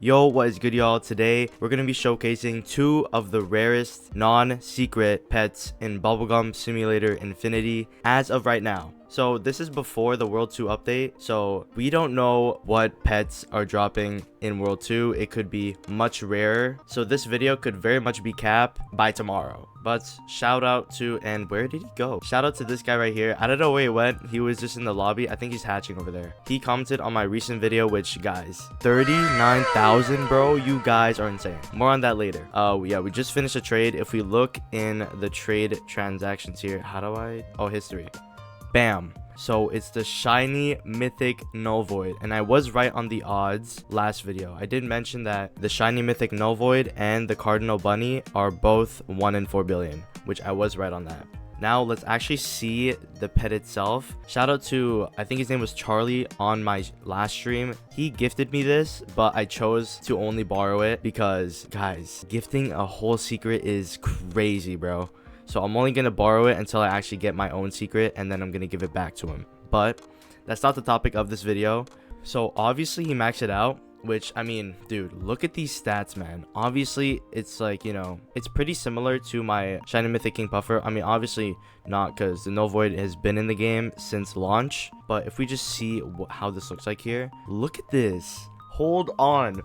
Yo, what is good, y'all? Today we're gonna be showcasing two of the rarest non-secret pets in Bubblegum Simulator Infinity as of right now. So this is before the World 2 update, so we don't know what pets are dropping in World 2. It could be much rarer, so this video could very much be capped by tomorrow. But shout out to, and where did he go? Shout out to this guy right here. I don't know where he went. He was just in the lobby. I think he's hatching over there. He commented on my recent video, which, guys, 39,000, bro. You guys are insane. More on that later. Yeah, we just finished a trade. If we look in the trade transactions here, how do I? Oh, history. Bam. So it's the shiny mythic null void, and I was right on the odds last video. I did mention that the shiny mythic null void and the cardinal bunny are both 1 in 4 billion, which I was right on that. Now let's actually see the pet itself. Shout out to, I think his name was Charlie on my last stream. He gifted me this, but I chose to only borrow it because, guys, gifting a whole secret is crazy, bro. So I'm only going to borrow it until I actually get my own secret, and then I'm going to give it back to him. But that's not the topic of this video. So obviously he maxed it out, which, I mean, dude, look at these stats, man. Obviously it's like, you know, it's pretty similar to my shiny mythic king puffer. I mean, obviously not, because the null void has been in the game since launch. But if we just see how this looks like here, look at this. Hold on.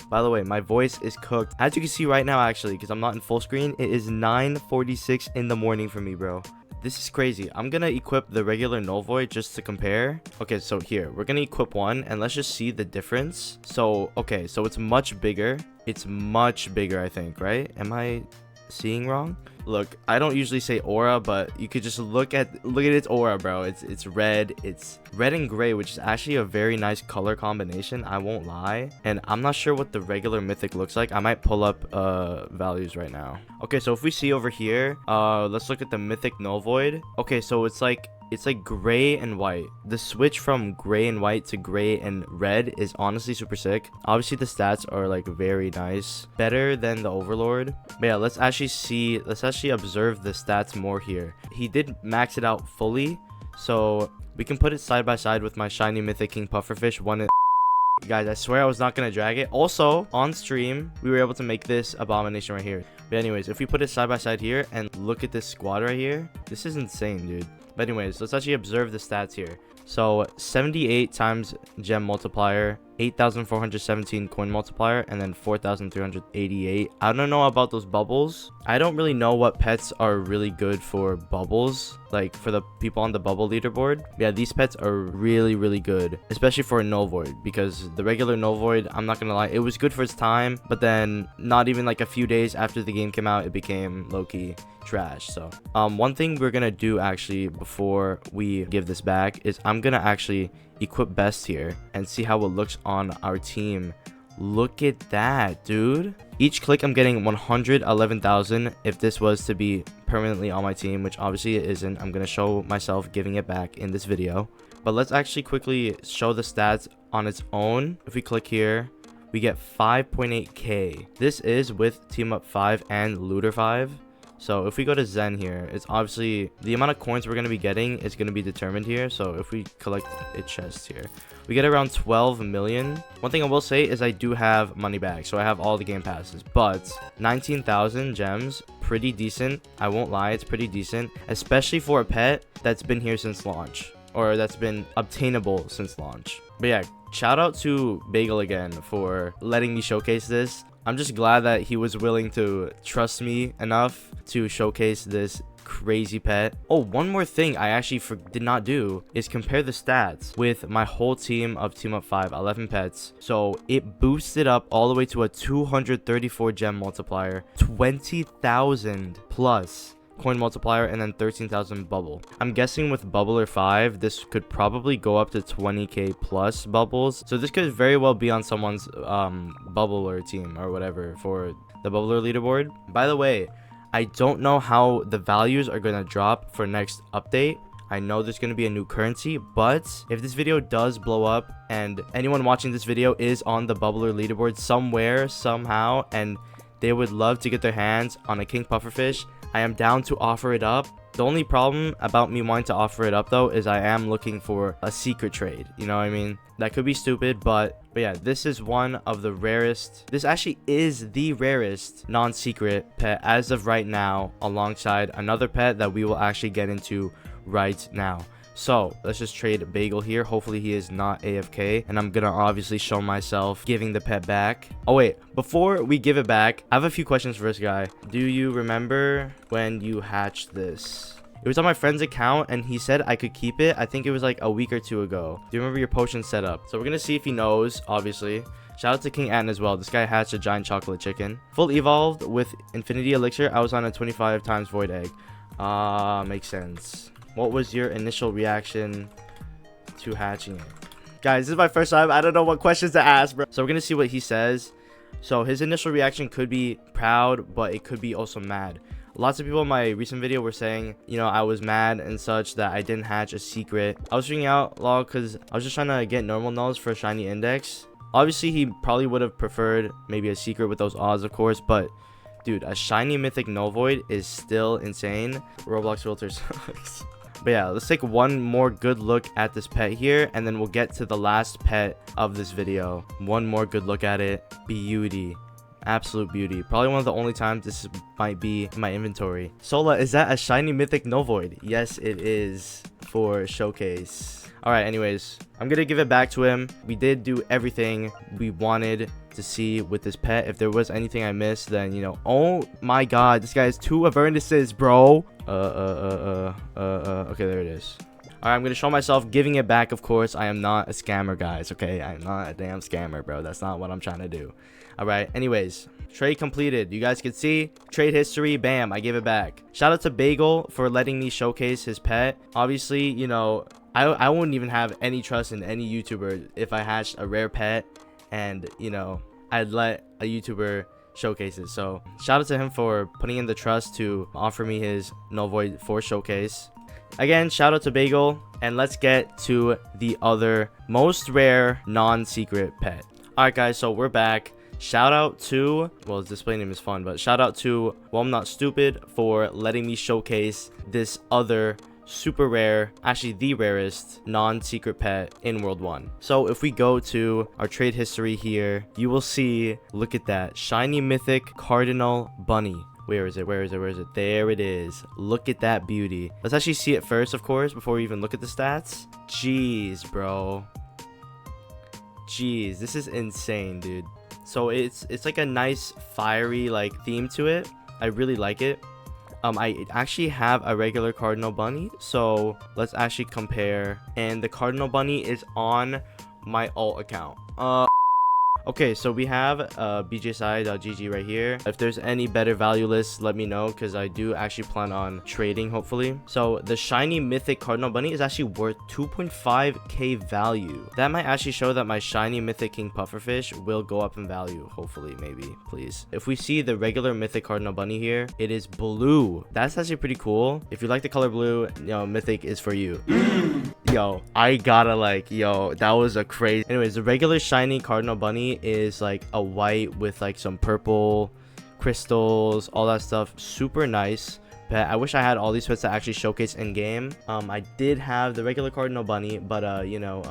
By the way, my voice is cooked. As you can see right now, actually, because I'm not in full screen, it is 9:46 in the morning for me, bro. This is crazy. I'm gonna equip the regular null void just to compare. Okay, so here we're gonna equip one, and let's just see the difference. So okay, so it's much bigger. It's much bigger, I think, right? Am I seeing wrong? Look, I don't usually say aura, but you could just look at its aura, bro. It's red and gray, which is actually a very nice color combination, I won't lie. And I'm not sure what the regular mythic looks like. I might pull up values right now. Okay, so if we see over here, let's look at the mythic null void. Okay, so it's like gray and white. The switch from gray and white to gray and red is honestly super sick. Obviously the stats are like very nice, better than the overlord. But yeah, let's actually observe the stats more here. He did max it out fully, so we can put it side by side with my shiny mythic king pufferfish. Guys, I swear I was not gonna drag it. Also on stream we were able to make this abomination right here. But anyways, if we put it side by side here and look at this squad right here, this is insane, dude. But anyways, let's actually observe the stats here. So 78 times gem multiplier, 8,417 coin multiplier, and then 4,388. I don't know about those bubbles. I don't really know what pets are really good for bubbles, like for the people on the bubble leaderboard. Yeah, these pets are really good, especially for a null void, because the regular null void, I'm not gonna lie, it was good for its time, but then not even like a few days after the game came out, it became low-key trash. So one thing we're gonna do actually before we give this back is I'm gonna actually equip best here and see how it looks on our team. Look at that, dude. Each click I'm getting 111,000 if this was to be permanently on my team, which obviously it isn't. I'm gonna show myself giving it back in this video, but let's actually quickly show the stats on its own. If we click here, we get 5.8k. This is with team up 5 and looter 5. So if we go to Zen here, it's obviously the amount of coins we're going to be getting is going to be determined here. So if we collect a chest here, we get around 12 million. One thing I will say is I do have money back, so I have all the game passes, but 19,000 gems, pretty decent. I won't lie, it's pretty decent, especially for a pet that's been here since launch, or that's been obtainable since launch. But yeah, shout out to Bagel again for letting me showcase this. I'm just glad that he was willing to trust me enough to showcase this crazy pet. Oh, one more thing I actually did not do is compare the stats with my whole team of team up 5, 11 pets. So it boosted up all the way to a 234 gem multiplier, 20,000 plus coin multiplier, and then 13,000 bubble. I'm guessing with bubbler 5 this could probably go up to 20k plus bubbles, so this could very well be on someone's bubbler team or whatever for the bubbler leaderboard. By the way, I don't know how the values are going to drop for next update. I know there's going to be a new currency, but if this video does blow up and anyone watching this video is on the bubbler leaderboard somewhere, somehow, and they would love to get their hands on a king pufferfish, I am down to offer it up The only problem about me wanting to offer it up though is I am looking for a secret trade. You know what I mean? That could be stupid, but yeah, this is one of the rarest. This actually is the rarest non-secret pet as of right now, alongside another pet that we will actually get into right now. So let's just trade Bagel here. Hopefully he is not AFK, and I'm gonna obviously show myself giving the pet back. Oh wait, before we give it back, I have a few questions for this guy. Do you remember when you hatched this? It was on my friend's account and he said I could keep it. I think it was like a week or two ago. Do you remember your potion setup? So we're gonna see if he knows, obviously. Shout out to King Ann as well. This guy hatched a giant chocolate chicken. Full evolved with infinity elixir. I was on a 25 times void egg. Makes sense. What was your initial reaction to hatching it? Guys, this is my first time. I don't know what questions to ask, bro. So we're gonna see what he says. So his initial reaction could be proud, but it could be also mad. Lots of people in my recent video were saying, you know, I was mad and such that I didn't hatch a secret. I was freaking out lol because I was just trying to get normal nulls for a shiny index. Obviously he probably would have preferred maybe a secret with those odds, of course, but dude, a shiny mythic null void is still insane. Roblox filter sucks. But yeah, let's take one more good look at this pet here, and then we'll get to the last pet of this video. One more good look at it. Beauty. Absolute beauty. Probably one of the only times this might be in my inventory. Sola, is that a shiny mythic null void? Yes, it is for showcase. All right, anyways, I'm gonna give it back to him. We did do everything we wanted to see with this pet. If there was anything I missed, then, you know, oh my god, this guy has 2 Avernuses, bro. Okay, there it is. All right, I'm gonna show myself giving it back. Of course, I am not a scammer, guys. Okay, I'm not a damn scammer, bro. That's not what I'm trying to do. All right, anyways, trade completed. You guys can see trade history. Bam, I gave it back. Shout out to Bagel for letting me showcase his pet. Obviously, you know, I wouldn't even have any trust in any YouTuber if I hatched a rare pet and, you know, I'd let a YouTuber showcase it. So shout out to him for putting in the trust to offer me his null void for showcase. Again, shout out to Bagel, and let's get to the other most rare non-secret pet. All right, guys, so we're back. Shout out to, well, his display name is fun, but shout out to Well I'm Not Stupid for letting me showcase this other super rare, actually the rarest non-secret pet in World 1. So if we go to our trade history here, you will see, look at that, shiny mythic cardinal bunny. Where is it? Where is it? Where is it? There it is. Look at that beauty. Let's actually see it first, of course, before we even look at the stats. Jeez, bro. Jeez, this is insane, dude. So it's like a nice fiery like theme to it. I really like it. I actually have a regular cardinal bunny, so let's actually compare. And the cardinal bunny is on my alt account. Okay, so we have bjsi.gg right here. If there's any better value lists, let me know, because I do actually plan on trading, hopefully. So the shiny mythic cardinal bunny is actually worth 2.5k value. That might actually show that my shiny mythic king pufferfish will go up in value, hopefully, maybe, please. If we see the regular mythic cardinal bunny here, it is blue. That's actually pretty cool. If you like the color blue, you know, mythic is for you. Yo, I gotta like, yo, that was a crazy. Anyways, the regular shiny cardinal bunny is like a white with like some purple crystals, all that stuff. Super nice pet. I wish I had all these pets to actually showcase in game. I did have the regular cardinal bunny, but you know,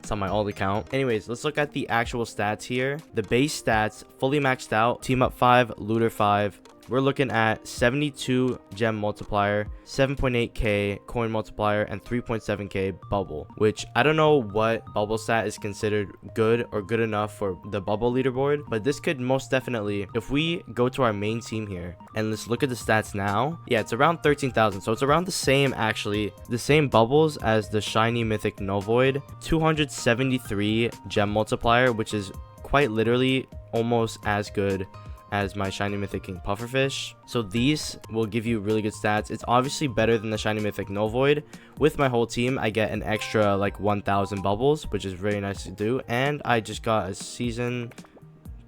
it's on my alt account. Anyways, let's look at the actual stats here. The base stats, fully maxed out, team up 5, looter 5. We're looking at 72 gem multiplier, 7.8k coin multiplier, and 3.7k bubble, which I don't know what bubble stat is considered good or good enough for the bubble leaderboard, but this could most definitely, if we go to our main team here and let's look at the stats now, yeah, it's around 13,000. So it's around the same, actually, the same bubbles as the shiny mythic null void. 273 gem multiplier, which is quite literally almost as good as my shiny mythic king pufferfish. So these will give you really good stats. It's obviously better than the shiny mythic null void. With my whole team, I get an extra like 1,000 bubbles, which is very nice to do. And I just got a season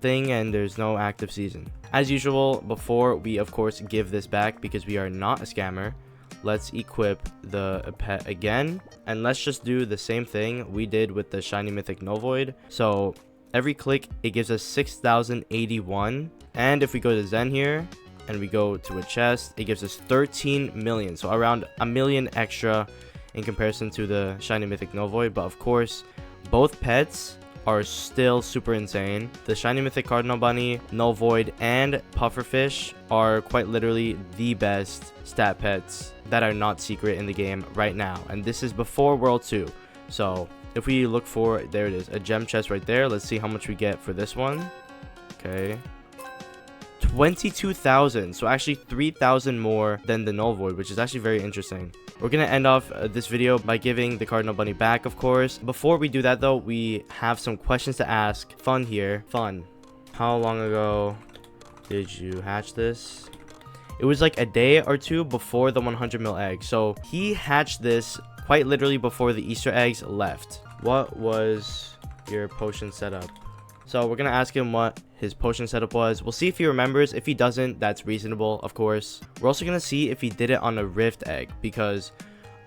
thing, and there's no active season. As usual, before we of course give this back, because we are not a scammer, let's equip the pet again, and let's just do the same thing we did with the shiny mythic null void. So every click, it gives us 6,081. And if we go to Zen here, and we go to a chest, it gives us 13 million, so around a million extra in comparison to the shiny mythic NULLVOID. But of course, both pets are still super insane. The shiny mythic cardinal bunny, NULLVOID, and pufferfish are quite literally the best stat pets that are not secret in the game right now, and this is before World 2. So if we look for, there it is, a gem chest right there. Let's see how much we get for this one. Okay, 22,000, so actually 3,000 more than the NULLVOID, which is actually very interesting. We're gonna end off this video by giving the cardinal bunny back, of course. Before we do that though, we have some questions to ask. Fun here. Fun, how long ago did you hatch this? It was like a day or two before the 100 mil egg, so he hatched this quite literally before the Easter eggs left. What was your potion setup? So we're gonna ask him what his potion setup was. We'll see if he remembers. If he doesn't, that's reasonable, of course. We're also gonna see if he did it on a rift egg, because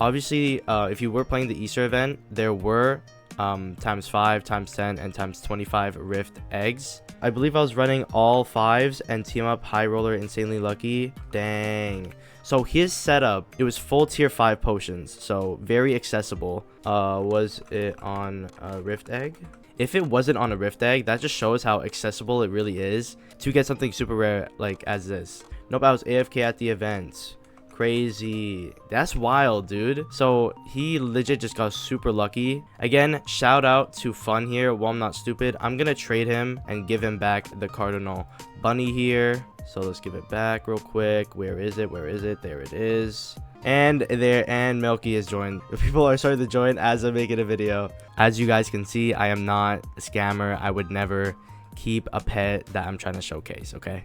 obviously if you were playing the Easter event, there were times 5, times 10, and times 25 rift eggs. I believe I was running all 5s and team up high roller insanely lucky. Dang. So his setup, it was full tier 5 potions, so very accessible. Was it on a rift egg? If it wasn't on a rift egg, that just shows how accessible it really is to get something super rare like as this. Nope, I was AFK at the event. Crazy. That's wild, dude. So he legit just got super lucky. Again, shout out to Fun here. Well, I'm not stupid. I'm gonna trade him and give him back the cardinal bunny here. So let's give it back real quick. Where is it? Where is it? There it is. And there, and Milky is joined. People are starting to join as I'm making a video. As you guys can see, I am not a scammer. I would never keep a pet that I'm trying to showcase, okay?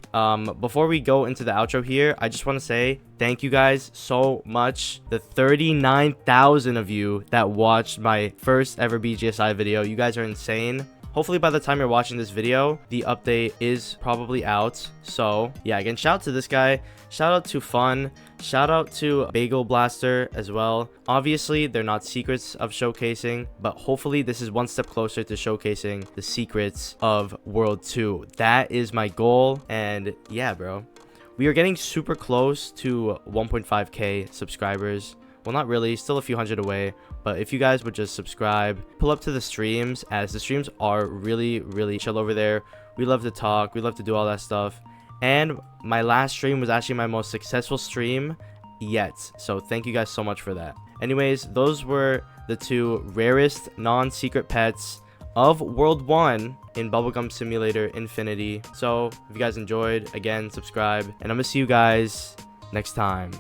Before we go into the outro here, I just want to say thank you guys so much. The 39,000 of you that watched my first ever BGSI video, you guys are insane. Hopefully by the time you're watching this video, the update is probably out. So yeah, again, shout out to this guy, shout out to Fun, shout out to Bagel Blaster as well. Obviously they're not secrets of showcasing, but hopefully this is one step closer to showcasing the secrets of World 2. That is my goal. And yeah, bro, we are getting super close to 1.5k subscribers. Well, not really, still a few hundred away, but if you guys would just subscribe, pull up to the streams, as the streams are really chill over there. We love to talk, we love to do all that stuff, and my last stream was actually my most successful stream yet, so thank you guys so much for that. Anyways, those were the 2 rarest non-secret pets of World 1 in Bubblegum Simulator Infinity. So if you guys enjoyed, again, subscribe, and I'm gonna see you guys next time.